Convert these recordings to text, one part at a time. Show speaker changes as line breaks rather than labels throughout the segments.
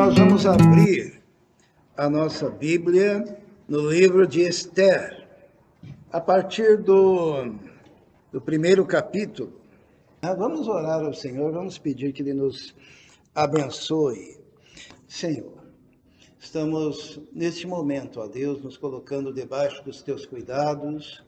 nós vamos abrir a nossa Bíblia no livro de Esther, a partir do primeiro capítulo. Vamos orar ao Senhor, vamos pedir que Ele nos abençoe. Senhor, estamos neste momento, ó Deus, nos colocando debaixo dos Teus cuidados,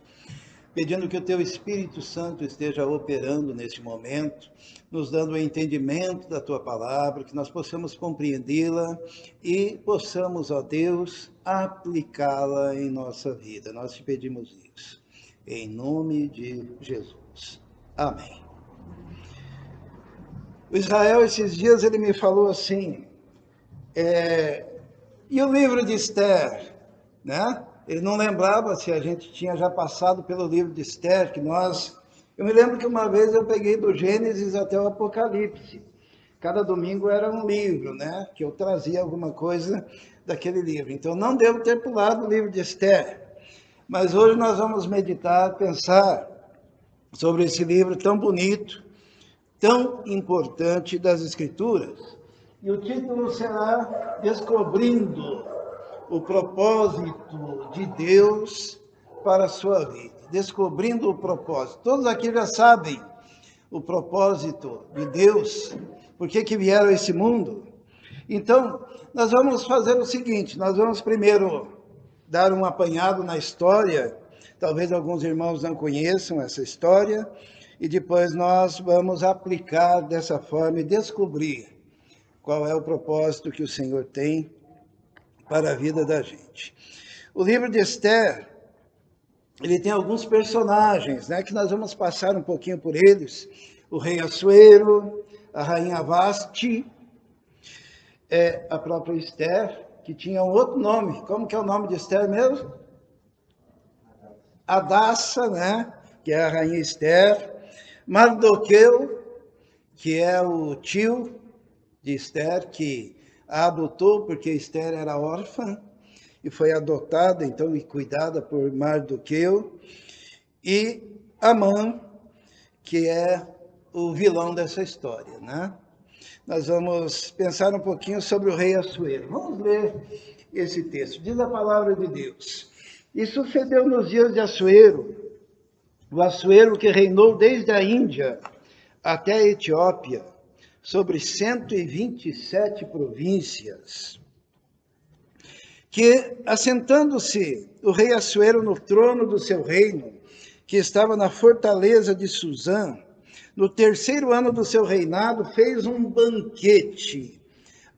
pedindo que o Teu Espírito Santo esteja operando neste momento, nos dando o entendimento da Tua palavra, que nós possamos compreendê-la e possamos, ó Deus, aplicá-la em nossa vida. Nós te pedimos isso, em nome de Jesus. Amém. O Israel, esses dias, ele me falou assim, e o livro de Esther, né? Ele não lembrava se a gente tinha já passado pelo livro de Esther, eu me lembro que uma vez eu peguei do Gênesis até o Apocalipse. Cada domingo era um livro, né? Que eu trazia alguma coisa daquele livro. Então, não devo ter pulado o livro de Esther. Mas hoje nós vamos meditar, pensar sobre esse livro tão bonito, tão importante das Escrituras. E o título será Descobrindo o propósito de Deus para a sua vida. Descobrindo o propósito. Todos aqui já sabem o propósito de Deus, por que vieram a esse mundo. Então, nós vamos fazer o seguinte, nós vamos primeiro dar um apanhado na história, talvez alguns irmãos não conheçam essa história, e depois nós vamos aplicar dessa forma e descobrir qual é o propósito que o Senhor tem para a vida da gente. O livro de Esther, ele tem alguns personagens, né, que nós vamos passar um pouquinho por eles. O rei Assuero, a rainha Vasti, a própria Esther, que tinha um outro nome. Como que é o nome de Esther mesmo? Hadassa, né, que é a rainha Esther. Mardoqueu, que é o tio de Esther, que a adotou porque Esther era órfã e foi adotada, então, e cuidada por Mardoqueu. E Amã, que é o vilão dessa história, né? Nós vamos pensar um pouquinho sobre o rei Assuero. Vamos ler esse texto. Diz a palavra de Deus. E sucedeu nos dias de Assuero, o Assuero que reinou desde a Índia até a Etiópia, sobre 127 províncias, que, assentando-se o rei Assuero no trono do seu reino, que estava na fortaleza de Suzã, no terceiro ano do seu reinado, fez um banquete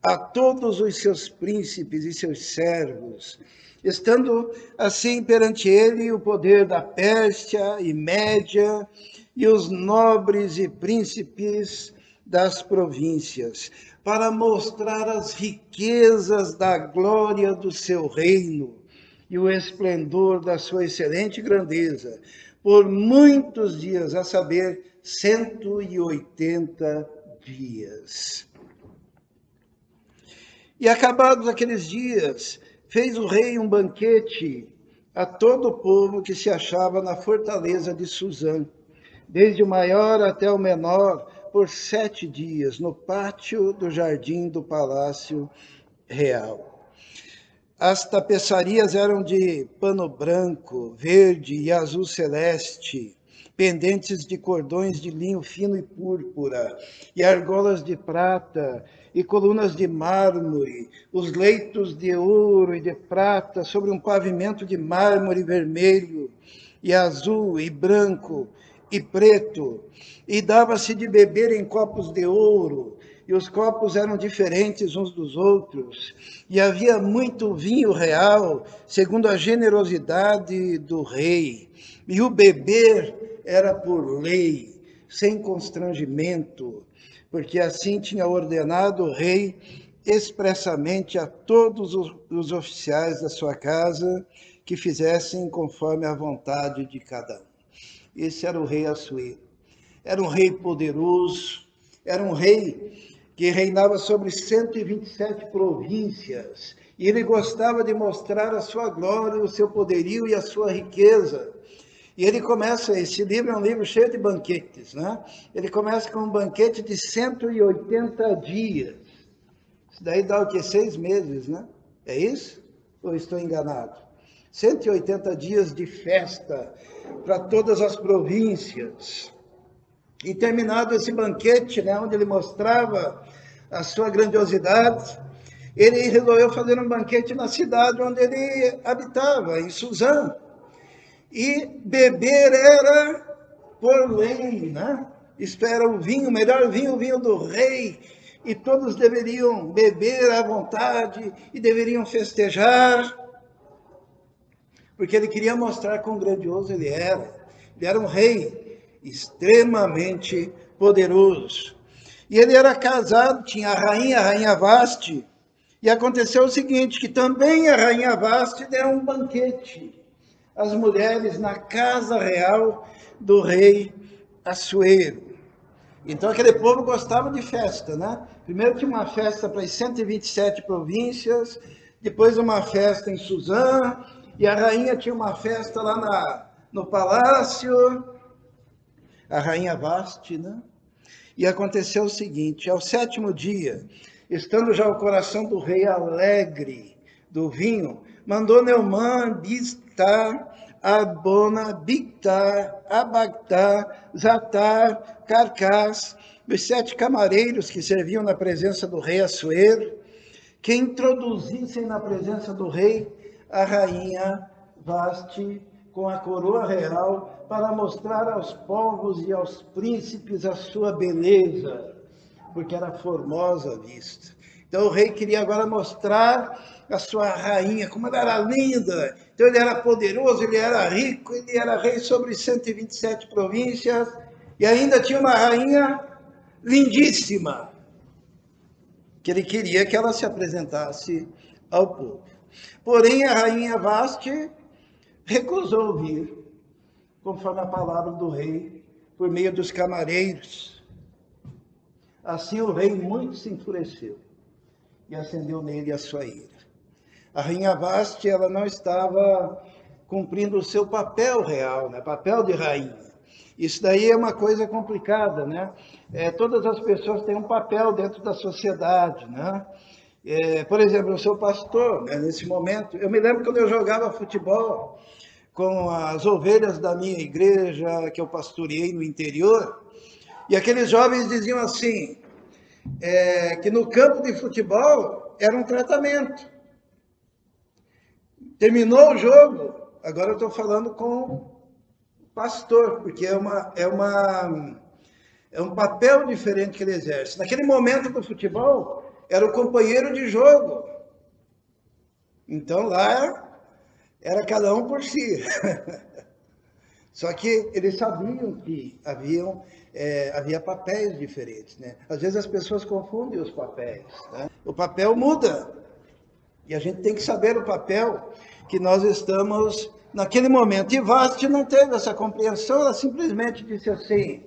a todos os seus príncipes e seus servos, estando assim perante ele o poder da Pérsia e Média e os nobres e príncipes das províncias, para mostrar as riquezas da glória do seu reino e o esplendor da sua excelente grandeza, por muitos dias, a saber, 180 dias. E acabados aqueles dias, fez o rei um banquete a todo o povo que se achava na fortaleza de Suzã, desde o maior até o menor, por 7 dias, no pátio do jardim do palácio real. As tapeçarias eram de pano branco, verde e azul celeste, pendentes de cordões de linho fino e púrpura, e argolas de prata, e colunas de mármore, os leitos de ouro e de prata sobre um pavimento de mármore vermelho, e azul, e branco, e preto, e dava-se de beber em copos de ouro, e os copos eram diferentes uns dos outros, e havia muito vinho real, segundo a generosidade do rei, e o beber era por lei, sem constrangimento, porque assim tinha ordenado o rei expressamente a todos os oficiais da sua casa que fizessem conforme a vontade de cada um. Esse era o rei Assuero. Era um rei poderoso, era um rei que reinava sobre 127 províncias, e ele gostava de mostrar a sua glória, o seu poderio e a sua riqueza. E ele começa, esse livro é um livro cheio de banquetes, né? Ele começa com um banquete de 180 dias. Isso daí dá o quê? 6 meses, né? É isso? Ou estou enganado? 180 dias de festa para todas as províncias. E terminado esse banquete, né, onde ele mostrava a sua grandiosidade, ele resolveu fazer um banquete na cidade onde ele habitava, em Suzã. E beber era por lei, né? Isto era o vinho, o melhor vinho, o vinho do rei, e todos deveriam beber à vontade e deveriam festejar, porque ele queria mostrar quão grandioso ele era. Ele era um rei extremamente poderoso. E ele era casado, tinha a rainha Vaste, e aconteceu o seguinte, que também a rainha Vaste deu um banquete às mulheres na casa real do rei Assuero. Então aquele povo gostava de festa, né? Primeiro tinha uma festa para as 127 províncias, depois uma festa em Suzã, e a rainha tinha uma festa lá no palácio, a rainha Vaste, né? E aconteceu o seguinte, ao 7º dia, estando já o coração do rei alegre do vinho, mandou Neumã, Biztar, Arbona, Bigtar, Abagtar, Zatar, Carcás, os 7 camareiros que serviam na presença do rei Assuero, que introduzissem na presença do rei a rainha Vaste com a coroa real para mostrar aos povos e aos príncipes a sua beleza, porque era formosa a vista. Então o rei queria agora mostrar a sua rainha, como ela era linda. Então ele era poderoso, ele era rico, ele era rei sobre 127 províncias e ainda tinha uma rainha lindíssima, que ele queria que ela se apresentasse ao povo. Porém, a rainha Vaste recusou vir, conforme a palavra do rei, por meio dos camareiros. Assim o rei muito se enfureceu e acendeu nele a sua ira. A rainha Vaste, ela não estava cumprindo o seu papel real, né? Papel de rainha. Isso daí é uma coisa complicada, né? Todas as pessoas têm um papel dentro da sociedade, né? Por exemplo, eu sou pastor, né, nesse momento. Eu me lembro quando eu jogava futebol com as ovelhas da minha igreja, que eu pastoreei no interior, e aqueles jovens diziam assim, que no campo de futebol era um tratamento. Terminou o jogo, agora eu estou falando com o pastor, porque é um papel diferente que ele exerce. Naquele momento do futebol, era o companheiro de jogo. Então lá era cada um por si. Só que eles sabiam que havia papéis diferentes, né? Às vezes as pessoas confundem os papéis, né? O papel muda. E a gente tem que saber o papel que nós estamos naquele momento. E Vaste não teve essa compreensão, ela simplesmente disse assim,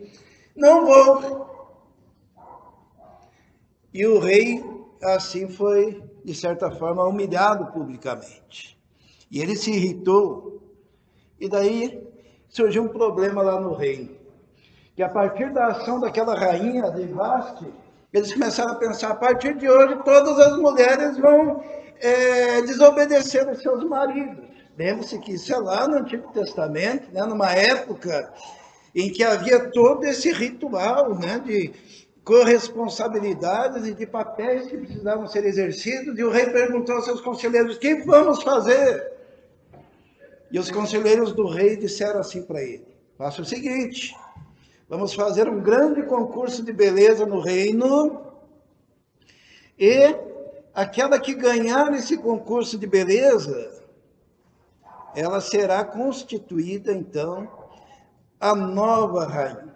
não vou. E o rei, assim, foi, de certa forma, humilhado publicamente. E ele se irritou. E daí surgiu um problema lá no reino. Que a partir da ação daquela rainha de Vaste, eles começaram a pensar, a partir de hoje, todas as mulheres vão desobedecer aos seus maridos. Lembre-se que isso é lá no Antigo Testamento, né, numa época em que havia todo esse ritual, né, de corresponsabilidades e de papéis que precisavam ser exercidos, e o rei perguntou aos seus conselheiros, o que vamos fazer? E os conselheiros do rei disseram assim para ele, faça o seguinte, vamos fazer um grande concurso de beleza no reino, e aquela que ganhar esse concurso de beleza, ela será constituída, então, a nova rainha.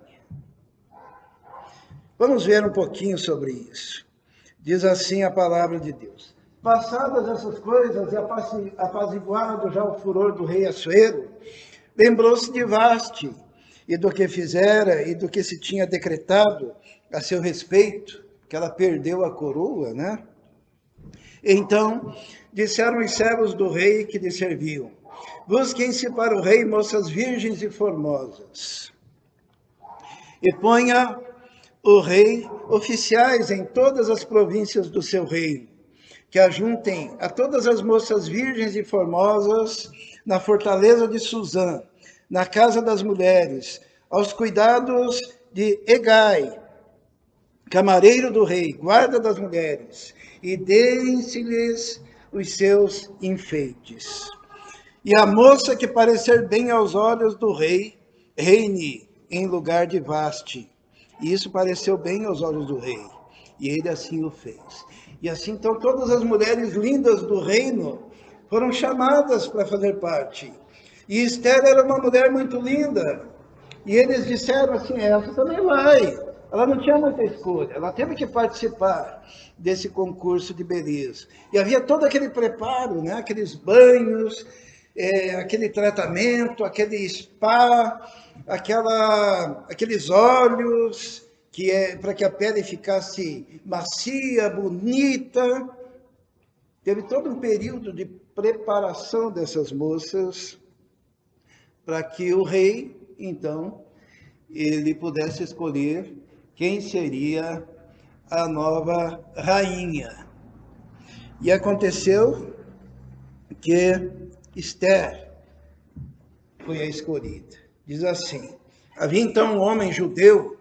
Vamos ver um pouquinho sobre isso. Diz assim a palavra de Deus. Passadas essas coisas, e apaziguado já o furor do rei Assuero, lembrou-se de Vaste, e do que fizera, e do que se tinha decretado a seu respeito, que ela perdeu a coroa, né? Então, disseram os servos do rei que lhe serviam, busquem-se para o rei moças virgens e formosas, e ponha o rei oficiais em todas as províncias do seu reino, que ajuntem a todas as moças virgens e formosas na fortaleza de Suzã, na casa das mulheres, aos cuidados de Hegai, camareiro do rei, guarda das mulheres, e deem-se-lhes os seus enfeites. E a moça que parecer bem aos olhos do rei, reine em lugar de Vaste. E isso pareceu bem aos olhos do rei, e ele assim o fez. E assim, então, todas as mulheres lindas do reino foram chamadas para fazer parte. E Esther era uma mulher muito linda. E eles disseram assim, essa também vai. Ela não tinha muita escolha, ela teve que participar desse concurso de beleza. E havia todo aquele preparo, né? Aqueles banhos, aquele tratamento, aquele spa, aqueles óleos, que é para que a pele ficasse macia, bonita. Teve todo um período de preparação dessas moças para que o rei, então, ele pudesse escolher quem seria a nova rainha. E aconteceu que Esther foi a escolhida. Diz assim: havia então um homem judeu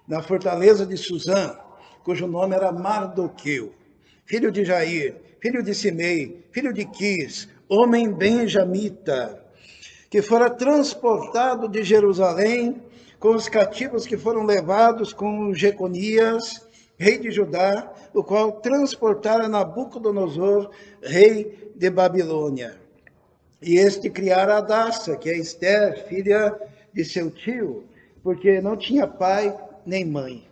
na fortaleza de Suzã, cujo nome era Mardoqueu, filho de Jair, filho de Simei, filho de Quis, homem benjamita, que fora transportado de Jerusalém com os cativos que foram levados com Jeconias, rei de Judá, o qual transportara Nabucodonosor, rei de Babilônia. E este criara Adassa, que é Esther, filha de seu tio, porque não tinha pai nem mãe.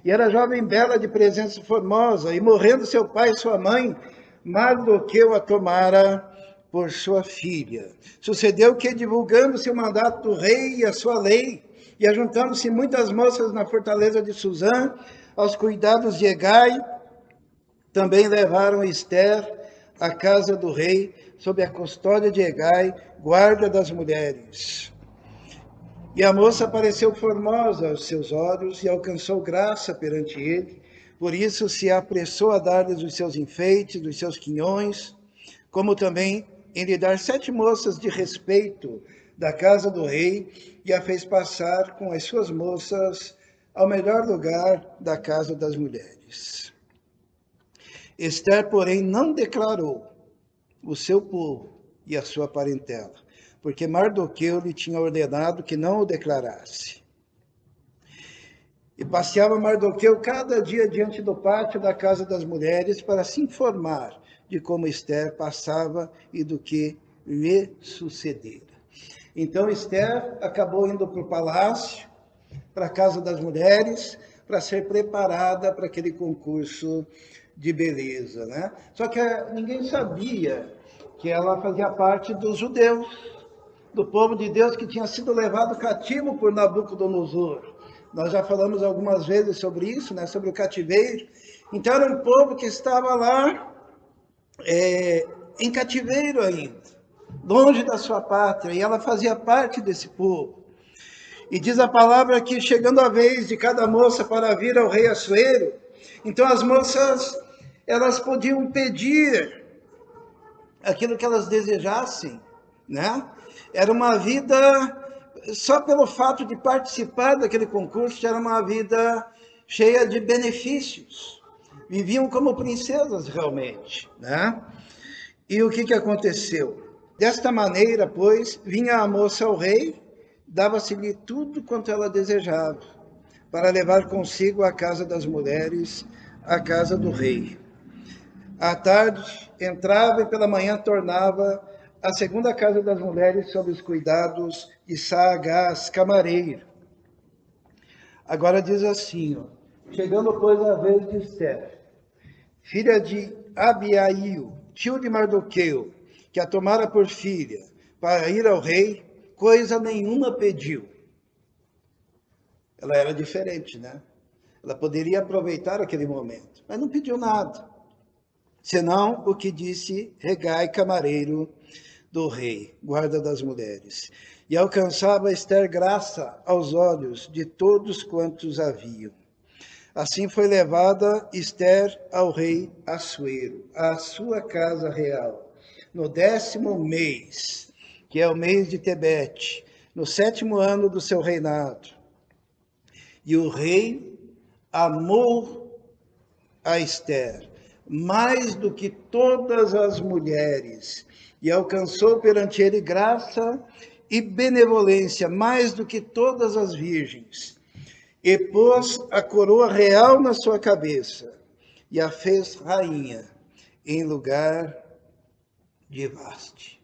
E era jovem bela de presença formosa, e morrendo seu pai e sua mãe, Mardoqueu a tomara por sua filha. Sucedeu que, divulgando-se o mandato do rei e a sua lei, e ajuntando-se muitas moças na fortaleza de Suzã, aos cuidados de Hegai, também levaram Esther à casa do rei, sob a custódia de Hegai, guarda das mulheres. E a moça pareceu formosa aos seus olhos e alcançou graça perante ele, por isso se apressou a dar-lhes os seus enfeites, os seus quinhões, como também em lhe dar 7 moças de respeito da casa do rei, e a fez passar com as suas moças ao melhor lugar da casa das mulheres. Esther, porém, não declarou o seu povo e a sua parentela, porque Mardoqueu lhe tinha ordenado que não o declarasse. E passeava Mardoqueu cada dia diante do pátio da casa das mulheres para se informar de como Esther passava e do que lhe sucedera. Então Esther acabou indo para o palácio, para a casa das mulheres, para ser preparada para aquele concurso de beleza, né? Só que ninguém sabia que ela fazia parte dos judeus, do povo de Deus que tinha sido levado cativo por Nabucodonosor. Nós já falamos algumas vezes sobre isso, né? Sobre o cativeiro. Então era um povo que estava lá em cativeiro ainda, longe da sua pátria, e ela fazia parte desse povo. E diz a palavra que, chegando a vez de cada moça para vir ao rei Assuero, então as moças, elas podiam pedir aquilo que elas desejassem, né? Era uma vida, só pelo fato de participar daquele concurso, era uma vida cheia de benefícios. Viviam como princesas realmente, né? E o que aconteceu? Desta maneira, pois, vinha a moça ao rei, dava-se-lhe tudo quanto ela desejava, para levar consigo à casa das mulheres, à casa do rei. À tarde, entrava e pela manhã tornava à segunda casa das mulheres sob os cuidados de Saagás, camareiro. Agora diz assim, ó, chegando, pois, a vez de Esther, filha de Abiail, tio de Mardoqueu, que a tomara por filha, para ir ao rei, coisa nenhuma pediu. Ela era diferente, né? Ela poderia aproveitar aquele momento, mas não pediu nada, senão o que disse Hegai, camareiro do rei, guarda das mulheres. E alcançava Esther graça aos olhos de todos quantos haviam. Assim foi levada Ester ao rei Assuero, à sua casa real, no 10º mês, que é o mês de Tebete, no 7º ano do seu reinado. E o rei amou a Ester mais do que todas as mulheres, e alcançou perante ele graça e benevolência mais do que todas as virgens, e pôs a coroa real na sua cabeça, e a fez rainha em lugar de Vaste.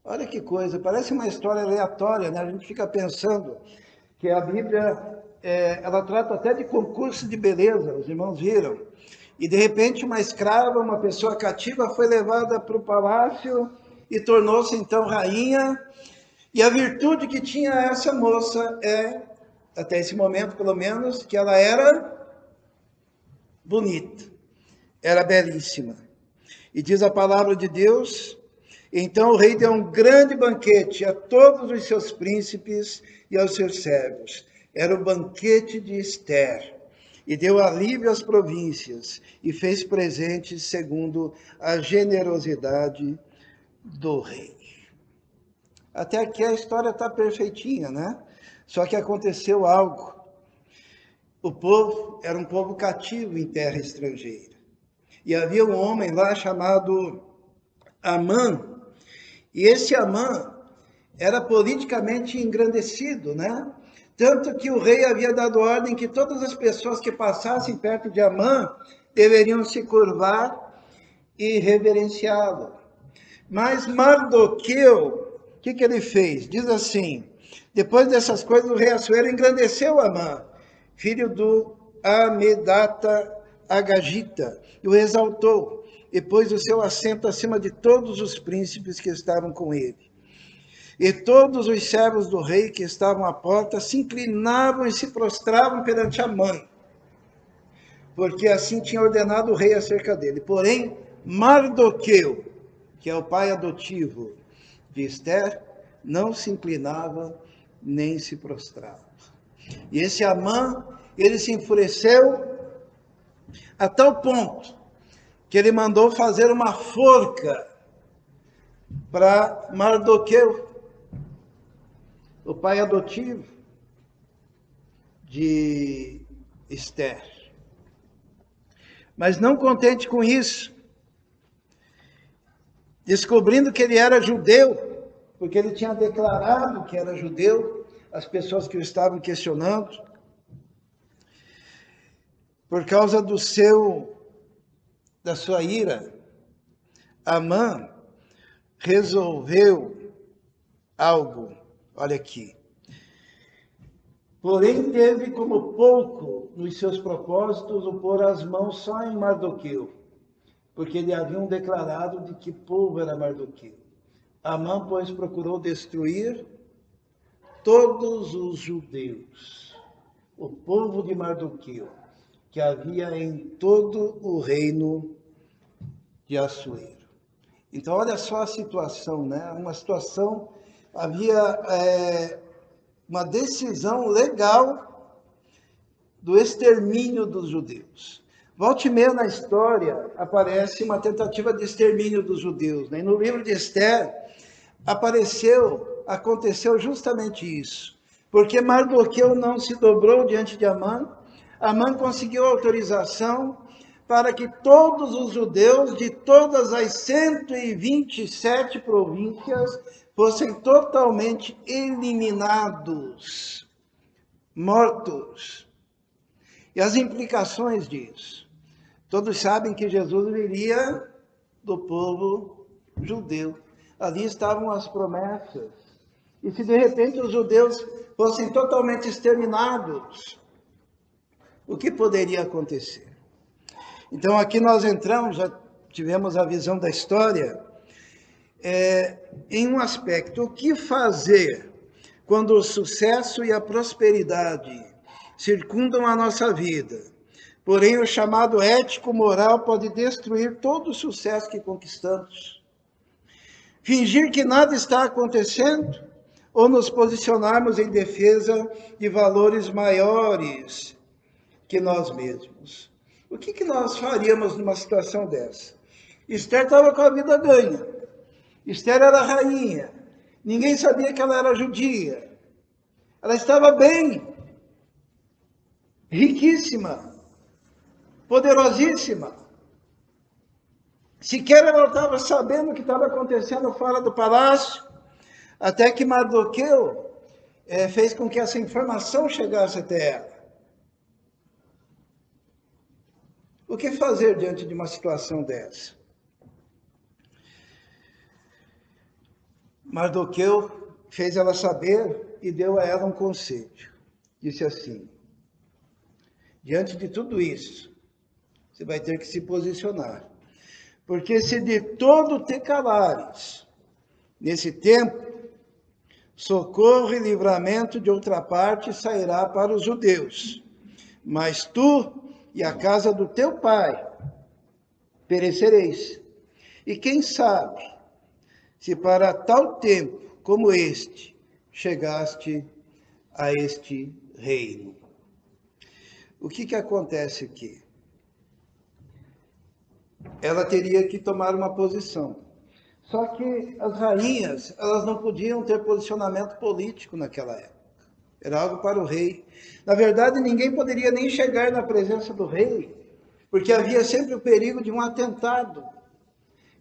Olha que coisa, parece uma história aleatória, né? A gente fica pensando que a Bíblia, ela trata até de concurso de beleza, os irmãos viram. E de repente uma escrava, uma pessoa cativa, foi levada para o palácio e tornou-se então rainha. E a virtude que tinha essa moça até esse momento pelo menos, que ela era bonita, era belíssima. E diz a palavra de Deus: então o rei deu um grande banquete a todos os seus príncipes e aos seus servos. Era o banquete de Ester. E deu alívio às províncias e fez presentes segundo a generosidade do rei. Até aqui a história está perfeitinha, né? Só que aconteceu algo. O povo era um povo cativo em terra estrangeira. E havia um homem lá chamado Amã. E esse Amã era politicamente engrandecido, né? Tanto que o rei havia dado ordem que todas as pessoas que passassem perto de Amã deveriam se curvar e reverenciá-lo. Mas Mardoqueu, o que ele fez? Diz assim: depois dessas coisas, o rei Assuero engrandeceu Amã, filho do Amedata Agagita, e o exaltou, e pôs o seu assento acima de todos os príncipes que estavam com ele. E todos os servos do rei que estavam à porta se inclinavam e se prostravam perante Amã, porque assim tinha ordenado o rei acerca dele. Porém, Mardoqueu, que é o pai adotivo de Ester, não se inclinava nem se prostrava. E esse Amã, ele se enfureceu a tal ponto que ele mandou fazer uma forca para Mardoqueu, o pai adotivo de Ester. Mas não contente com isso, descobrindo que ele era judeu, porque ele tinha declarado que era judeu, as pessoas que o estavam questionando, por causa da sua ira, Amã resolveu algo. Olha aqui. Porém, teve como pouco nos seus propósitos o pôr as mãos só em Mardoqueu, porque lhe haviam declarado de que povo era Mardoqueu. Amã, pois, procurou destruir todos os judeus, o povo de Mardoqueu, que havia em todo o reino de Assuero. Então, olha só a situação, né? Uma situação, havia uma decisão legal do extermínio dos judeus. Volte e meia na história, aparece uma tentativa de extermínio dos judeus, né? E no livro de Ester, aconteceu justamente isso. Porque Mardoqueu não se dobrou diante de Amã, Amã conseguiu autorização para que todos os judeus de todas as 127 províncias fossem totalmente eliminados, mortos. E as implicações disso? Todos sabem que Jesus viria do povo judeu. Ali estavam as promessas. E se de repente os judeus fossem totalmente exterminados, o que poderia acontecer? Então aqui nós entramos, já tivemos a visão da história, em um aspecto: o que fazer quando o sucesso e a prosperidade circundam a nossa vida? Porém, o chamado ético-moral pode destruir todo o sucesso que conquistamos. Fingir que nada está acontecendo ou nos posicionarmos em defesa de valores maiores que nós mesmos. O que nós faríamos numa situação dessa? Esther estava com a vida ganha. Esther era rainha. Ninguém sabia que ela era judia. Ela estava bem, riquíssima, poderosíssima. Sequer ela estava sabendo o que estava acontecendo fora do palácio, até que Mardoqueu fez com que essa informação chegasse até ela. O que fazer diante de uma situação dessa? Mardoqueu fez ela saber e deu a ela um conselho. Disse assim: diante de tudo isso, você vai ter que se posicionar. Porque se de todo te calares, nesse tempo, socorro e livramento de outra parte sairá para os judeus. Mas tu e a casa do teu pai perecereis. E quem sabe, se para tal tempo como este, chegaste a este reino. O que acontece aqui? Ela teria que tomar uma posição. Só que as rainhas, elas não podiam ter posicionamento político naquela época. Era algo para o rei. Na verdade, ninguém poderia nem chegar na presença do rei, porque havia sempre o perigo de um atentado.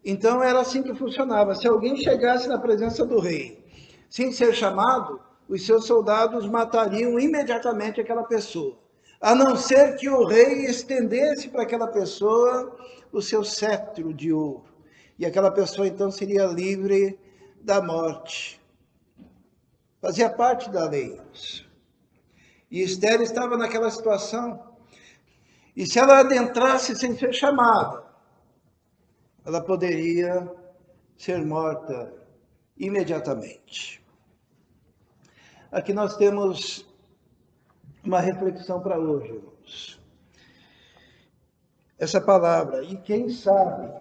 Então, era assim que funcionava. Se alguém chegasse na presença do rei, sem ser chamado, os seus soldados matariam imediatamente aquela pessoa, a não ser que o rei estendesse para aquela pessoa o seu cetro de ouro. E aquela pessoa, então, seria livre da morte. Fazia parte da lei. E Esther estava naquela situação. E se ela adentrasse sem ser chamada, ela poderia ser morta imediatamente. Aqui nós temos uma reflexão para hoje, irmãos. Essa palavra, e quem sabe,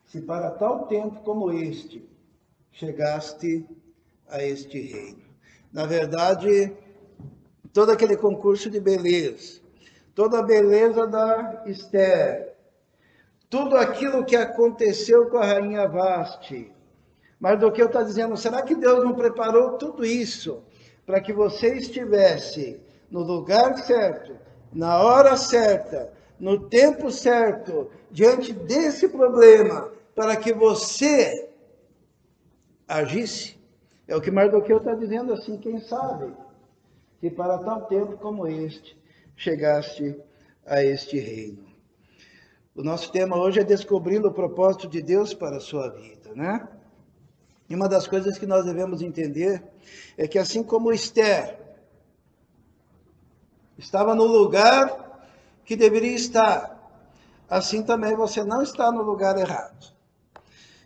se para tal tempo como este, chegaste a este reino. Na verdade, todo aquele concurso de beleza, toda a beleza da Esther, tudo aquilo que aconteceu com a rainha Vasti, Mardoqueu está dizendo, será que Deus não preparou tudo isso para que você estivesse no lugar certo, na hora certa, no tempo certo, diante desse problema, para que você agisse? É o que Mardoqueu está dizendo assim, quem sabe, que para tal tempo como este, chegaste a este reino. O nosso tema hoje é descobrindo o propósito de Deus para a sua vida, né? E uma das coisas que nós devemos entender é que assim como Esther estava no lugar que deveria estar, assim também você não está no lugar errado.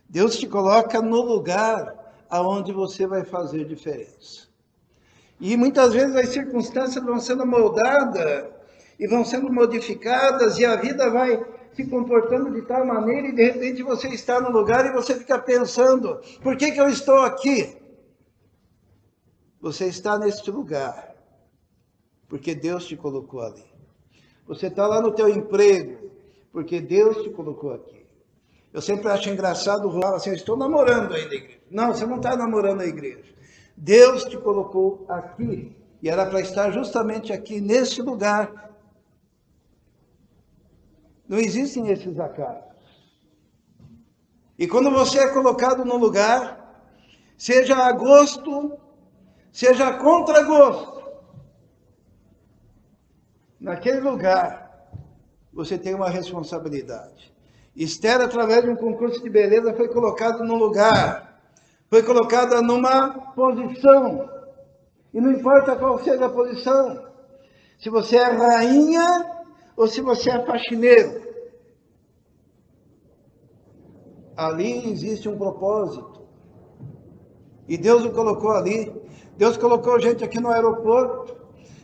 Deus te coloca no lugar aonde você vai fazer diferença. E muitas vezes as circunstâncias vão sendo moldadas e vão sendo modificadas e a vida vai se comportando de tal maneira e de repente você está no lugar e você fica pensando, por que eu estou aqui? Você está neste lugar porque Deus te colocou ali. Você está lá no teu emprego porque Deus te colocou aqui. Eu sempre acho engraçado falar assim, eu estou namorando aí da igreja. Não, você não está namorando a igreja. Deus te colocou aqui e era para estar justamente aqui, nesse lugar. Não existem esses acasos. E quando você é colocado no lugar, seja a gosto, seja a contragosto, naquele lugar, você tem uma responsabilidade. Esther, através de um concurso de beleza, foi colocada num lugar, foi colocada numa posição, e não importa qual seja a posição, se você é rainha ou se você é faxineiro, ali existe um propósito, e Deus o colocou ali. Deus colocou gente aqui no aeroporto,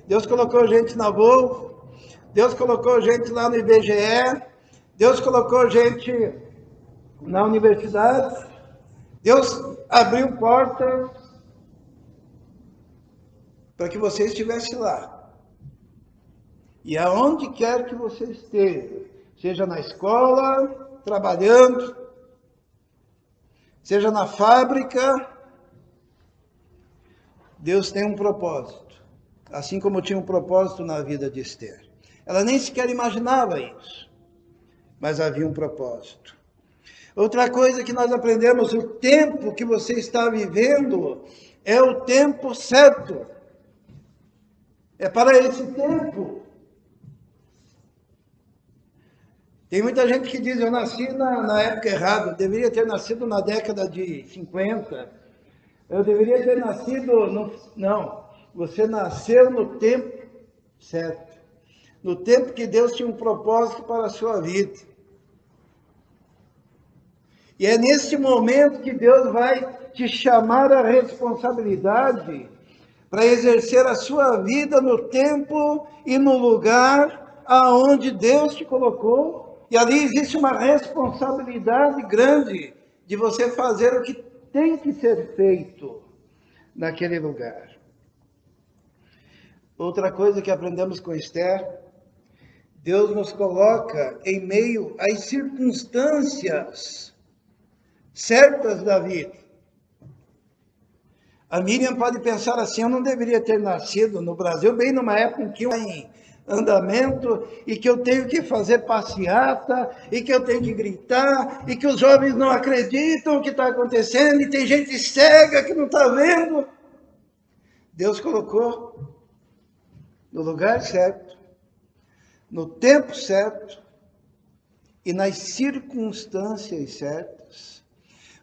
Deus colocou gente na Volvo, Deus colocou gente lá no IBGE, Deus colocou gente na universidade, Deus abriu portas para que você estivesse lá. E aonde quer que você esteja, seja na escola, trabalhando, seja na fábrica, Deus tem um propósito, assim como tinha um propósito na vida de Esther. Ela nem sequer imaginava isso, mas havia um propósito. Outra coisa que nós aprendemos, o tempo que você está vivendo é o tempo certo. É para esse tempo. Tem muita gente que diz, eu nasci na época errada, eu deveria ter nascido na década de 50, eu deveria ter nascido... Não, você nasceu no tempo certo. No tempo que Deus tinha um propósito para a sua vida. E é nesse momento que Deus vai te chamar à responsabilidade para exercer a sua vida no tempo e no lugar aonde Deus te colocou. E ali existe uma responsabilidade grande de você fazer o que tem que ser feito naquele lugar. Outra coisa que aprendemos com Esther, Deus nos coloca em meio às circunstâncias certas da vida. A Miriam pode pensar assim, eu não deveria ter nascido no Brasil, bem numa época em que eu estou em andamento, e que eu tenho que fazer passeata, e que eu tenho que gritar, e que os jovens não acreditam o que está acontecendo, e tem gente cega que não está vendo. Deus colocou no lugar certo, no tempo certo, e nas circunstâncias certas,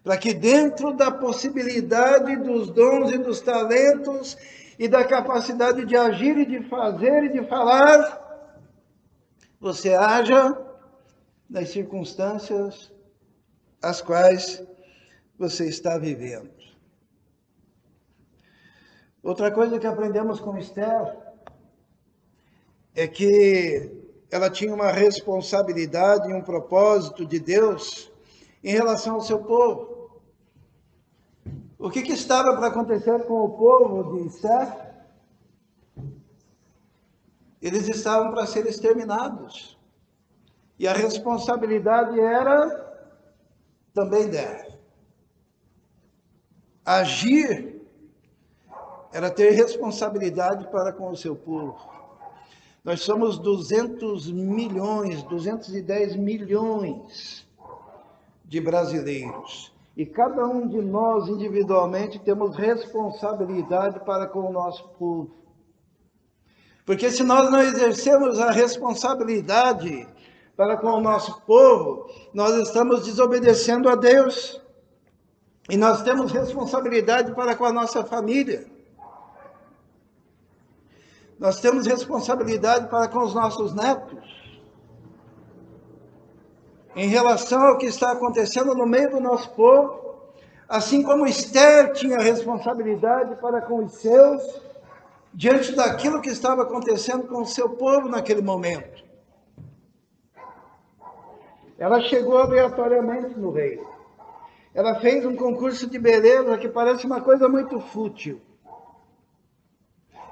para que dentro da possibilidade dos dons e dos talentos e da capacidade de agir e de fazer e de falar, você haja nas circunstâncias as quais você está vivendo. Outra coisa que aprendemos com Esther é que ela tinha uma responsabilidade e um propósito de Deus em relação ao seu povo. O que estava para acontecer com o povo de Esther? Eles estavam para ser exterminados. E a responsabilidade era também dela. Agir era ter responsabilidade para com o seu povo. Nós somos 200 milhões, 210 milhões de brasileiros. E cada um de nós, individualmente, temos responsabilidade para com o nosso povo. Porque se nós não exercemos a responsabilidade para com o nosso povo, nós estamos desobedecendo a Deus. E nós temos responsabilidade para com a nossa família. Nós temos responsabilidade para com os nossos netos. Em relação ao que está acontecendo no meio do nosso povo, assim como Esther tinha responsabilidade para com os seus, diante daquilo que estava acontecendo com o seu povo naquele momento. Ela chegou aleatoriamente no reino. Ela fez um concurso de beleza que parece uma coisa muito fútil.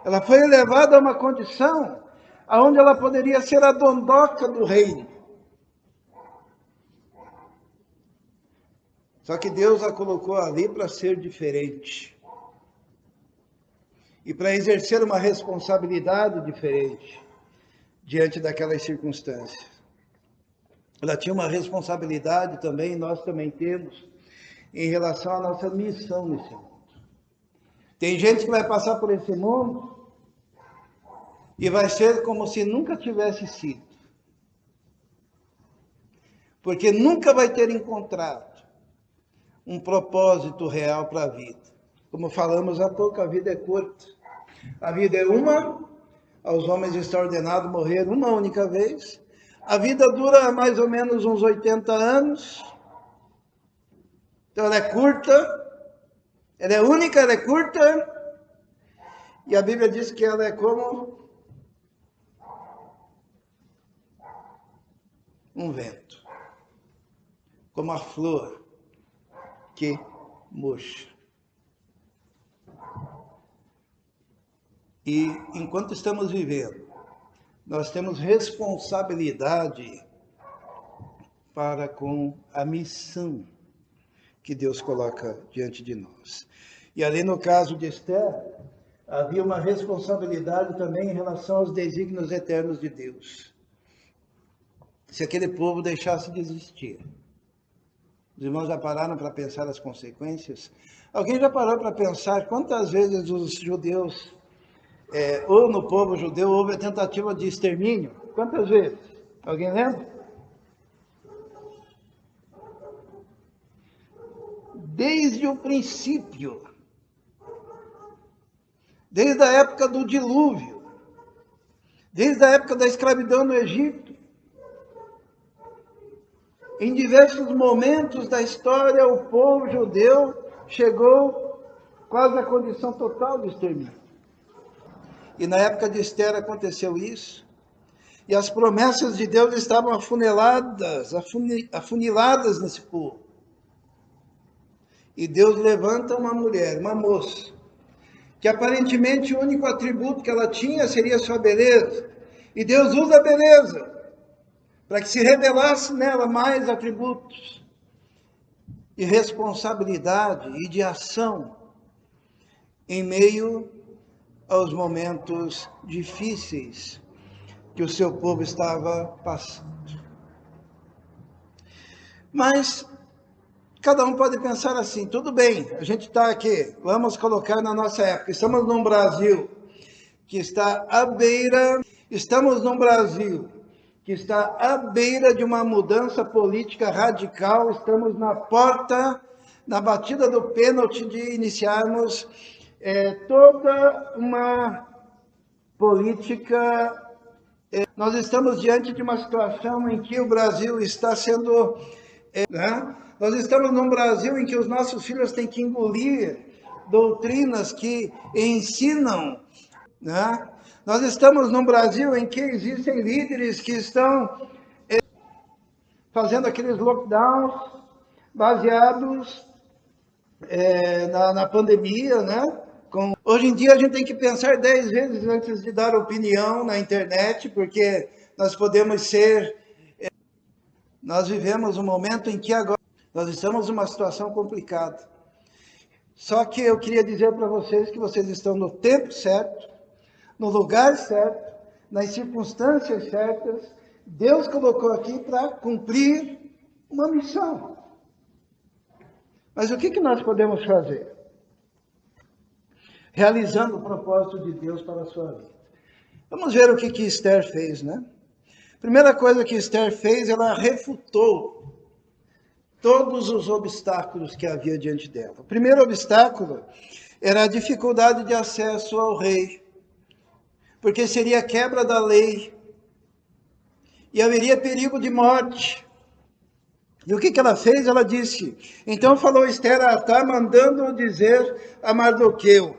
Ela foi elevada a uma condição onde ela poderia ser a dondoca do reino. Só que Deus a colocou ali para ser diferente. E para exercer uma responsabilidade diferente diante daquelas circunstâncias. Ela tinha uma responsabilidade também, nós também temos, em relação à nossa missão nesse mundo. Tem gente que vai passar por esse mundo e vai ser como se nunca tivesse sido. Porque nunca vai ter encontrado um propósito real para a vida. Como falamos há pouco, a vida é curta. A vida é uma, aos homens está ordenado morrer uma única vez. A vida dura mais ou menos uns 80 anos. Então ela é curta, ela é única, ela é curta. E a Bíblia diz que ela é como um vento, como a flor que murcha. E enquanto estamos vivendo nós temos responsabilidade para com a missão que Deus coloca diante de nós. E ali no caso de Esther, havia uma responsabilidade também em relação aos desígnios eternos de Deus. Se aquele povo deixasse de existir. Os irmãos já pararam para pensar as consequências? Alguém já parou para pensar quantas vezes os judeus, ou no povo judeu, houve a tentativa de extermínio? Quantas vezes? Alguém lembra? Desde o princípio, desde a época do dilúvio, desde a época da escravidão no Egito, em diversos momentos da história, o povo judeu chegou quase à condição total de extermínio. E na época de Esther aconteceu isso, e as promessas de Deus estavam afuniladas nesse povo. E Deus levanta uma mulher, uma moça, que aparentemente o único atributo que ela tinha seria sua beleza. E Deus usa a beleza para que se revelasse nela mais atributos de responsabilidade e de ação em meio aos momentos difíceis que o seu povo estava passando. Mas cada um pode pensar assim, tudo bem, a gente está aqui, vamos colocar na nossa época, estamos num Brasil que está à beira, de uma mudança política radical, estamos na porta, na batida do pênalti de iniciarmos toda uma política. Nós estamos diante de uma situação em que o Brasil está sendo... Nós estamos num Brasil em que os nossos filhos têm que engolir doutrinas que ensinam. Nós estamos num Brasil em que existem líderes que estão fazendo aqueles lockdowns baseados na pandemia, Hoje em dia a gente tem que pensar 10 vezes antes de dar opinião na internet, porque nós podemos ser... Nós vivemos um momento em que agora nós estamos numa situação complicada. Só que eu queria dizer para vocês que vocês estão no tempo certo, no lugar certo, nas circunstâncias certas. Deus colocou aqui para cumprir uma missão. Mas o que nós podemos fazer? Realizando o propósito de Deus para a sua vida. Vamos ver o que Esther fez, Primeira coisa que Esther fez, ela refutou todos os obstáculos que havia diante dela. O primeiro obstáculo era a dificuldade de acesso ao rei, porque seria quebra da lei e haveria perigo de morte. E o que ela fez? Ela disse, então falou Esther a Atá, mandando dizer a Mardoqueu,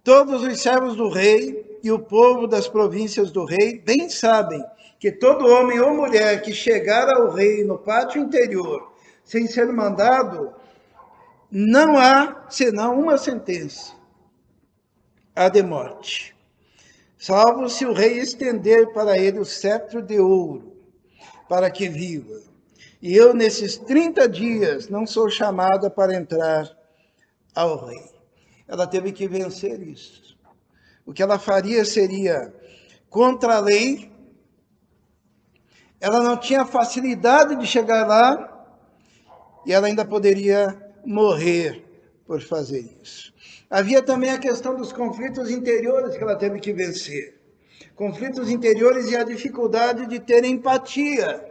todos os servos do rei e o povo das províncias do rei bem sabem que todo homem ou mulher que chegar ao rei no pátio interior sem ser mandado, não há senão uma sentença, a de morte, salvo se o rei estender para ele o cetro de ouro, para que viva. E eu, nesses 30 dias, não sou chamada para entrar ao rei. Ela teve que vencer isso. O que ela faria seria contra a lei. Ela não tinha facilidade de chegar lá e ela ainda poderia morrer por fazer isso. Havia também a questão dos conflitos interiores que ela teve que vencer. Conflitos interiores e a dificuldade de ter empatia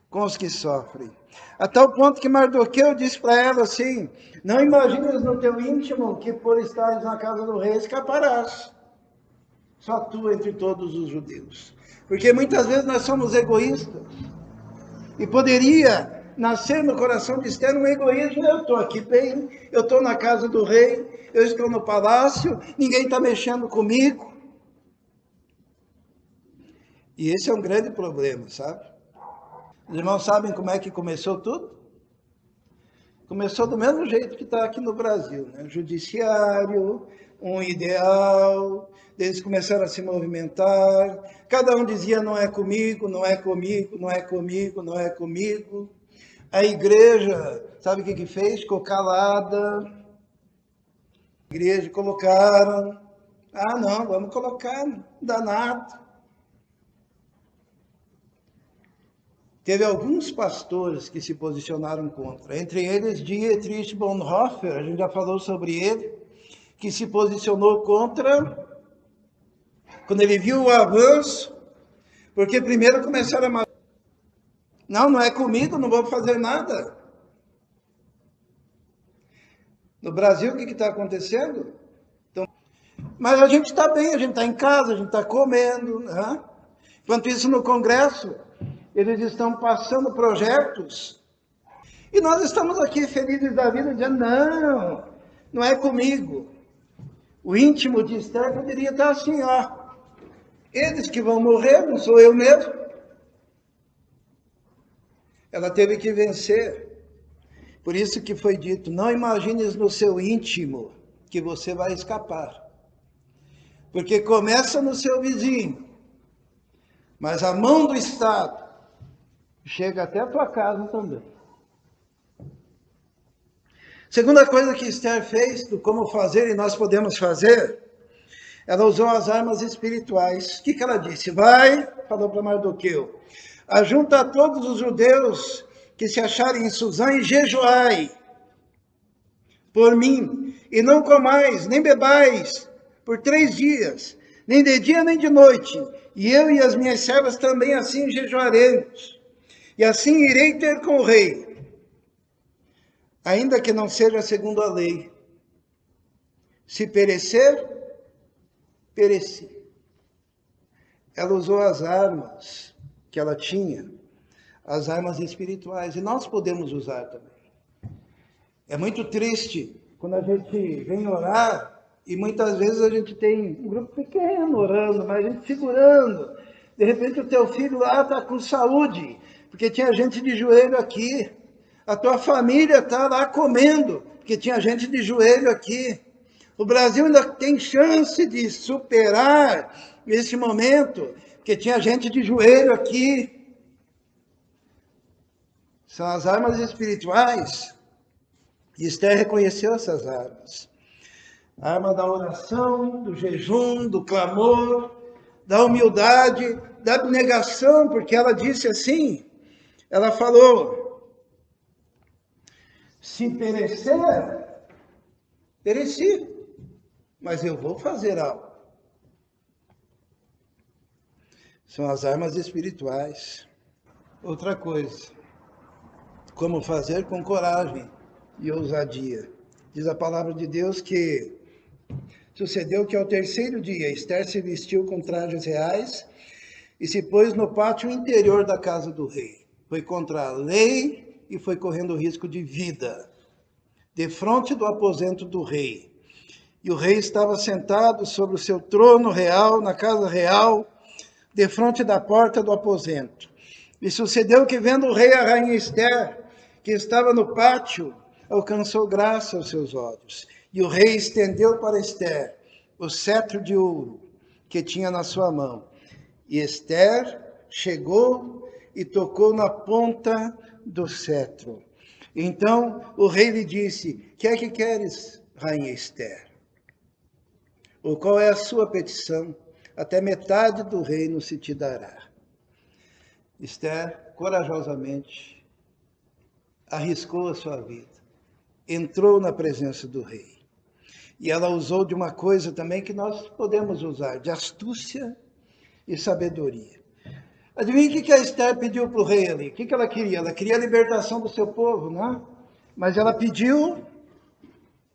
com os que sofrem. A tal ponto que Mardoqueu disse para ela assim, não imagines no teu íntimo que por estares na casa do rei escaparás. Só tu entre todos os judeus. Porque muitas vezes nós somos egoístas. E poderia nascer no coração de Esther um egoísmo. Eu estou aqui bem, eu estou na casa do rei, eu estou no palácio, ninguém está mexendo comigo. E esse é um grande problema, sabe? Os irmãos sabem como é que começou tudo? Começou do mesmo jeito que está aqui no Brasil, Judiciário, um ideal, eles começaram a se movimentar, cada um dizia não é comigo, não é comigo, não é comigo, não é comigo. A igreja, sabe o que fez? Ficou calada. A igreja colocaram, não, vamos colocar, não dá nada. Teve alguns pastores que se posicionaram contra, entre eles Dietrich Bonhoeffer, a gente já falou sobre ele, que se posicionou contra, quando ele viu o avanço, porque primeiro começaram a... Não é comigo, não vou fazer nada. No Brasil, o que está acontecendo? Então, mas a gente está bem, a gente está em casa, a gente está comendo. Né? Enquanto isso, no Congresso, eles estão passando projetos e nós estamos aqui felizes da vida, dizendo, não é comigo. O íntimo de Esther poderia estar assim, eles que vão morrer, não sou eu mesmo. Ela teve que vencer. Por isso que foi dito, não imagines no seu íntimo que você vai escapar. Porque começa no seu vizinho, mas a mão do Estado chega até a tua casa também. Segunda coisa que Esther fez, do como fazer e nós podemos fazer, ela usou as armas espirituais. O que ela disse? Falou para Mardoqueu, ajunta todos os judeus que se acharem em Suzã e jejuai por mim, e não comais, nem bebais, por 3 dias, nem de dia nem de noite, e eu e as minhas servas também assim jejuaremos, e assim irei ter com o rei, ainda que não seja segundo a lei. Se perecer, pereci. Ela usou as armas que ela tinha, as armas espirituais, e nós podemos usar também. É muito triste quando a gente vem orar e muitas vezes a gente tem um grupo pequeno orando, mas a gente segurando. De repente o teu filho lá está com saúde, porque tinha gente de joelho aqui. A tua família está lá comendo, porque tinha gente de joelho aqui. O Brasil ainda tem chance de superar esse momento, porque tinha gente de joelho aqui. São as armas espirituais. E Esther reconheceu essas armas. A arma da oração, do jejum, do clamor, da humildade, da abnegação, porque ela disse assim, ela falou, se perecer, pereci, mas eu vou fazer algo. São as armas espirituais. Outra coisa, como fazer com coragem e ousadia. Diz a palavra de Deus que sucedeu que ao 3º dia Esther se vestiu com trajes reais e se pôs no pátio interior da casa do rei. Foi contra a lei e foi correndo risco de vida, defronte do aposento do rei. E o rei estava sentado sobre o seu trono real, na casa real, defronte da porta do aposento. E sucedeu que, vendo o rei a rainha Esther, que estava no pátio, alcançou graça aos seus olhos. E o rei estendeu para Esther o cetro de ouro que tinha na sua mão. E Esther chegou e tocou na ponta do cetro. Então o rei lhe disse, que é que queres, rainha Esther? Ou qual é a sua petição? Até metade do reino se te dará. Esther, corajosamente, arriscou a sua vida. Entrou na presença do rei. E ela usou de uma coisa também que nós podemos usar, de astúcia e sabedoria. Adivinha o que a Esther pediu para o rei ali? O que ela queria? Ela queria a libertação do seu povo, né? Mas ela pediu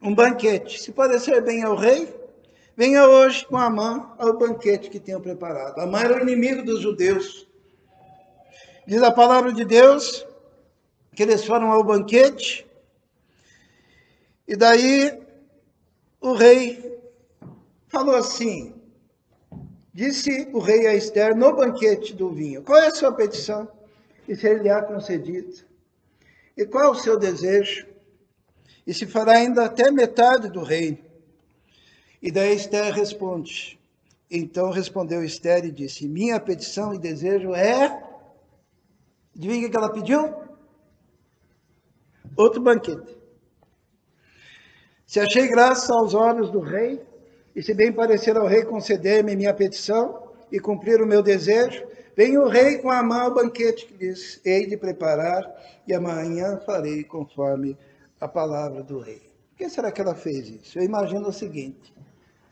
um banquete. Se parecer bem ao rei, venha hoje com Amã ao banquete que tenham preparado. Amã era o inimigo dos judeus. Diz a palavra de Deus que eles foram ao banquete. E daí o rei falou assim, disse o rei a Esther no banquete do vinho, qual é a sua petição? E se lhe há concedido? E qual é o seu desejo? E se fará ainda até metade do reino. E daí Esther responde. Então respondeu Esther e disse: minha petição e desejo é... Adivinha o que ela pediu? Outro banquete. Se achei graça aos olhos do rei, e se bem parecer ao rei conceder-me minha petição e cumprir o meu desejo, vem o rei com a mão ao banquete que lhes hei de preparar, e amanhã farei conforme a palavra do rei. Por que será que ela fez isso? Eu imagino o seguinte: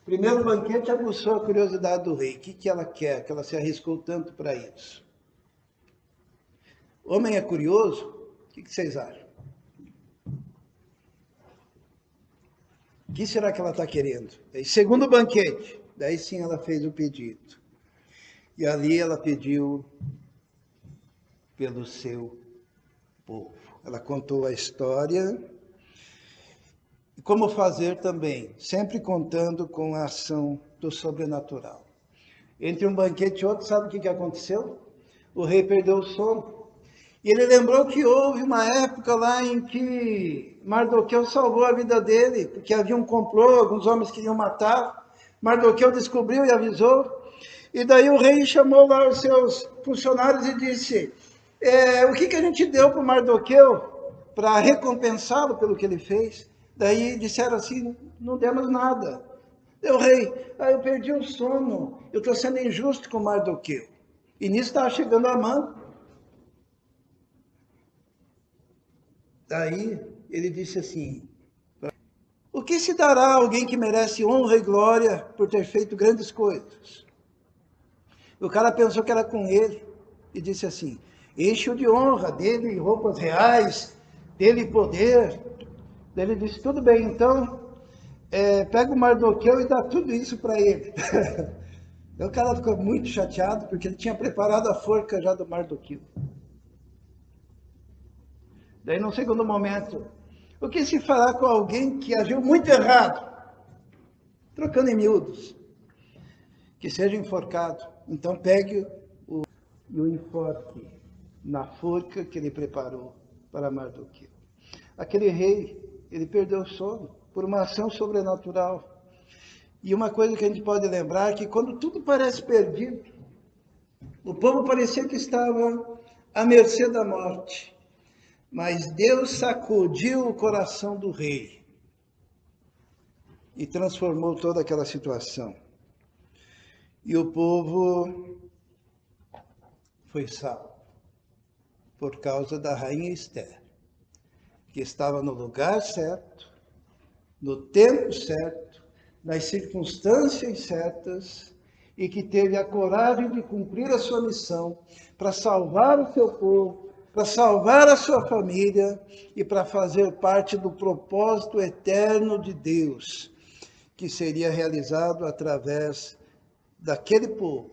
primeiro banquete aguçou a curiosidade do rei. O que ela quer? Que ela se arriscou tanto para isso. O homem é curioso? O que vocês acham? O que será que ela está querendo? Daí, segundo banquete, daí sim ela fez o pedido. E ali ela pediu pelo seu povo. Ela contou a história e como fazer também, sempre contando com a ação do sobrenatural. Entre um banquete e outro, sabe o que aconteceu? O rei perdeu o sono. E ele lembrou que houve uma época lá em que Mardoqueu salvou a vida dele, porque havia um complô, alguns homens queriam matar. Mardoqueu descobriu e avisou. E daí o rei chamou lá os seus funcionários e disse: o que a gente deu para o Mardoqueu para recompensá-lo pelo que ele fez? Daí disseram assim: não demos nada. Eu, rei, eu perdi o sono, eu estou sendo injusto com Mardoqueu. E nisso estava chegando a mão. Daí ele disse assim: o que se dará a alguém que merece honra e glória por ter feito grandes coisas? O cara pensou que era com ele e disse assim: enche-o de honra, dele roupas reais, dele poder. Daí ele disse: tudo bem, então pega o Mardoqueu e dá tudo isso para ele. O cara ficou muito chateado porque ele tinha preparado a forca já do Mardoqueu. Daí, no segundo momento, o que se fará com alguém que agiu muito errado? Trocando em miúdos, que seja enforcado. Então pegue e o enforque na forca que ele preparou para Mardoqueu. Aquele rei, ele perdeu o sono por uma ação sobrenatural. E uma coisa que a gente pode lembrar é que quando tudo parece perdido, o povo parecia que estava à mercê da morte. Mas Deus sacudiu o coração do rei e transformou toda aquela situação. E o povo foi salvo por causa da rainha Esther, que estava no lugar certo, no tempo certo, nas circunstâncias certas, e que teve a coragem de cumprir a sua missão para salvar o seu povo, para salvar a sua família e para fazer parte do propósito eterno de Deus, que seria realizado através daquele povo,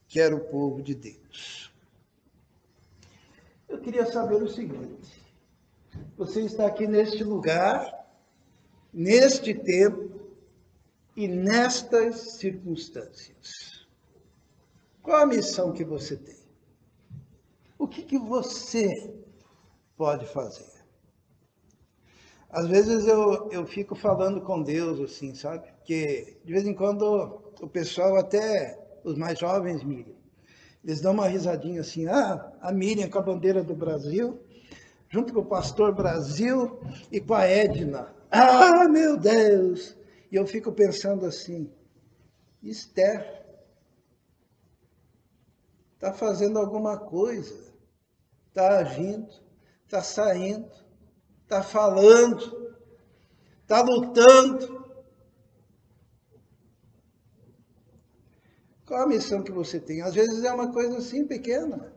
que era o povo de Deus. Eu queria saber o seguinte: você está aqui neste lugar, neste tempo e nestas circunstâncias. Qual a missão que você tem? O que você pode fazer? Às vezes eu fico falando com Deus assim, sabe? Porque de vez em quando o pessoal, até os mais jovens, Miriam, eles dão uma risadinha assim: a Miriam com a bandeira do Brasil, junto com o pastor Brasil e com a Edna. Ah, meu Deus! E eu fico pensando assim: Esther está fazendo alguma coisa, está agindo, está saindo, está falando, está lutando. Qual a missão que você tem? Às vezes é uma coisa assim pequena,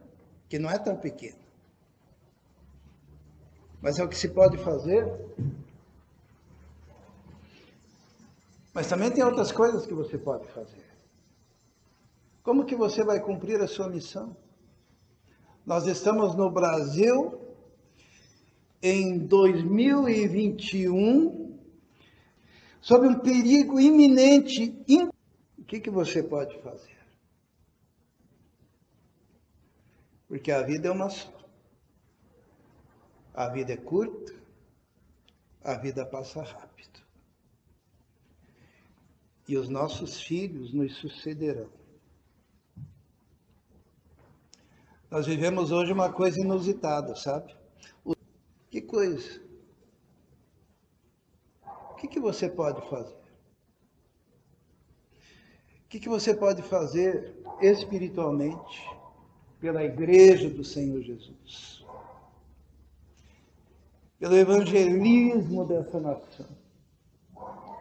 que não é tão pequena. Mas é o que se pode fazer. Mas também tem outras coisas que você pode fazer. Como que você vai cumprir a sua missão? Nós estamos no Brasil em 2021, sob um perigo iminente. O que você pode fazer? Porque a vida é uma só. A vida é curta, a vida passa rápido. e os nossos filhos nos sucederão. Nós vivemos hoje uma coisa inusitada, sabe? Que coisa? O que você pode fazer? O que você pode fazer espiritualmente pela igreja do Senhor Jesus? Pelo evangelismo dessa nação?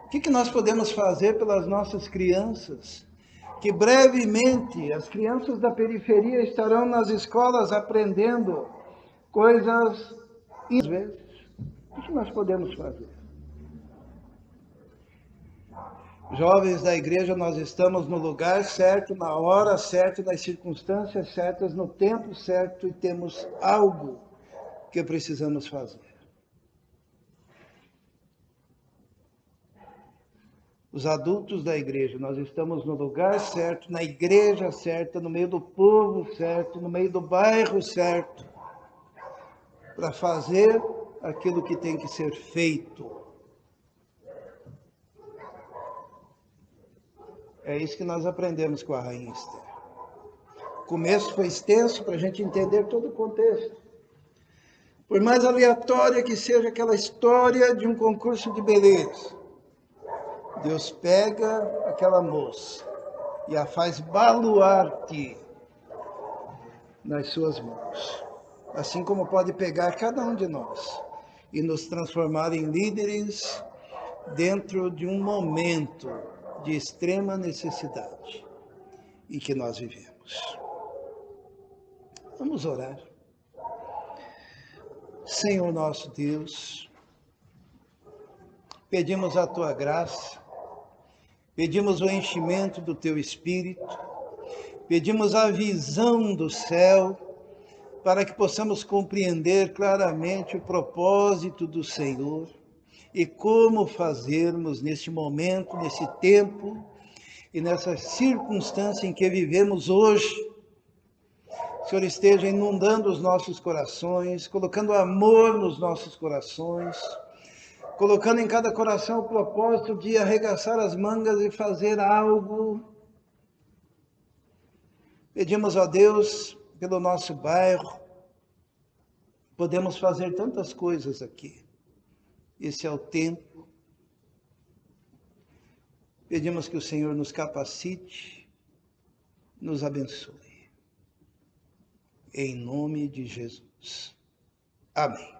O que nós podemos fazer pelas nossas crianças? Que brevemente as crianças da periferia estarão nas escolas aprendendo coisas às vezes. O que nós podemos fazer? Jovens da igreja, nós estamos no lugar certo, na hora certa, nas circunstâncias certas, no tempo certo, e temos algo que precisamos fazer. Os adultos da igreja, nós estamos no lugar certo, na igreja certa, no meio do povo certo, no meio do bairro certo, para fazer aquilo que tem que ser feito. É isso que nós aprendemos com a Rainha Esther. O começo foi extenso para a gente entender todo o contexto. Por mais aleatória que seja aquela história de um concurso de beleza, Deus pega aquela moça e a faz baluarte nas suas mãos. Assim como pode pegar cada um de nós e nos transformar em líderes dentro de um momento de extrema necessidade em que nós vivemos. Vamos orar. Senhor nosso Deus, pedimos a Tua graça, pedimos o enchimento do Teu Espírito, pedimos a visão do céu, para que possamos compreender claramente o propósito do Senhor e como fazermos neste momento, nesse tempo e nessa circunstância em que vivemos hoje. O Senhor esteja inundando os nossos corações, colocando amor nos nossos corações, colocando em cada coração o propósito de arregaçar as mangas e fazer algo. Pedimos a Deus pelo nosso bairro, podemos fazer tantas coisas aqui. Esse é o tempo. Pedimos que o Senhor nos capacite, nos abençoe. Em nome de Jesus. Amém.